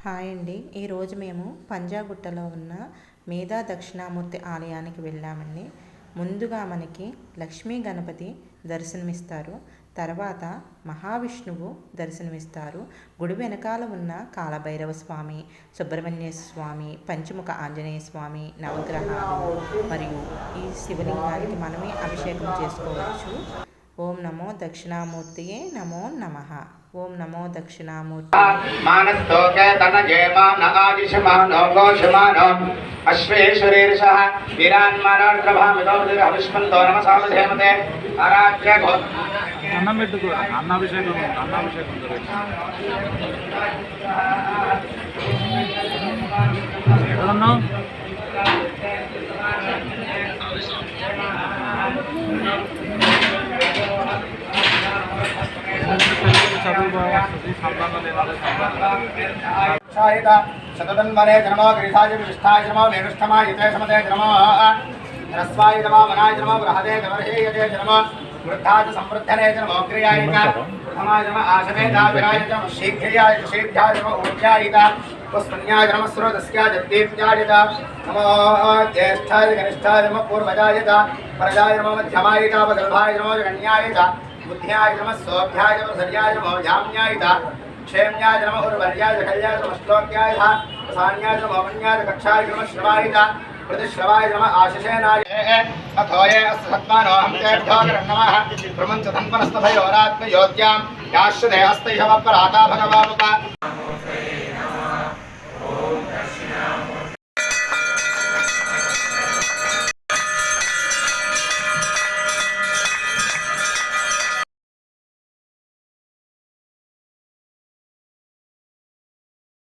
Hi అండి. ఈరోజు మేము పంజాగుట్టలో ఉన్న మేధా దక్షిణామూర్తి ఆలయానికి వెళ్ళామండి. ముందుగా మనకి లక్ష్మీ గణపతి దర్శనమిస్తారు. తర్వాత మహావిష్ణువు దర్శనమిస్తారు. గుడి వెనకాల ఉన్న కాలభైరవ స్వామి, సుబ్రహ్మణ్యేశ్వర స్వామి, పంచముఖ ఆంజనేయ స్వామి, నవగ్రహాలు మరియు ఈ శివలింగానికి మనమే అభిషేకం చేసుకోవచ్చు. ఓం నమో దక్షిణామూర్తియే నమో నమః. ఓం నమో దక్షిణామూర్తి. మానస్తోకే తనజేమానఆదిశమానో గోషమానో అశ్వేశ్వరీర్షః వీరాన్మానోర్ద్రభామిదోదిరహవిష్మంతో నమసామధేమతే ఆరాధ్య గో అన్నం పెట్టుకో అన్నాభిషేకం ఎక్కడున్నావు? చదువు బాగా శతధన్వనే జనమో గిరిధాయ విష్ఠాయ జనమో మేరుష్ఠమాయతే సమతే జనమో రస్వాయ జనమో వనాయ జనమో బృహదే గవర్హేయతే జనమో వృద్ధాయ సంవృద్ధనే జనమో క్రియాయిత ప్రథమాయ జనమ ఆశమేధావిరాయ జనమ శీఘ్రయాయ శీఘ్రాయ జనమ ఊర్జాయిత పుష్పన్యాయ జనమ స్రోతస్యాయ దీప్యాయత నమో జ్యేష్ఠాయ కనిష్ఠాయ జనమ పూర్వజాయత పరజాయ జనమ మధ్యమాయిత వదల్భాయ జనమో జగన్యాయత बुद्ध्याय नमः सोभ्याय नमः सर्याय नमः जाम्याय क्षेम्याय नमः उर्वर्याय कल्याय नमः श्लोक्याय सान्याय नमः मन्याय कक्षाय नमः श्रवाय प्रतिश्रवाय नमः आशिषेनाय अथोये अस्सत्मानो हमतेभ्योऽग्रं नमः प्रमञ्च धन्वनस्तभयोरात्मयोद्यां याश्रदे हस्तैषव पराका भगवामुका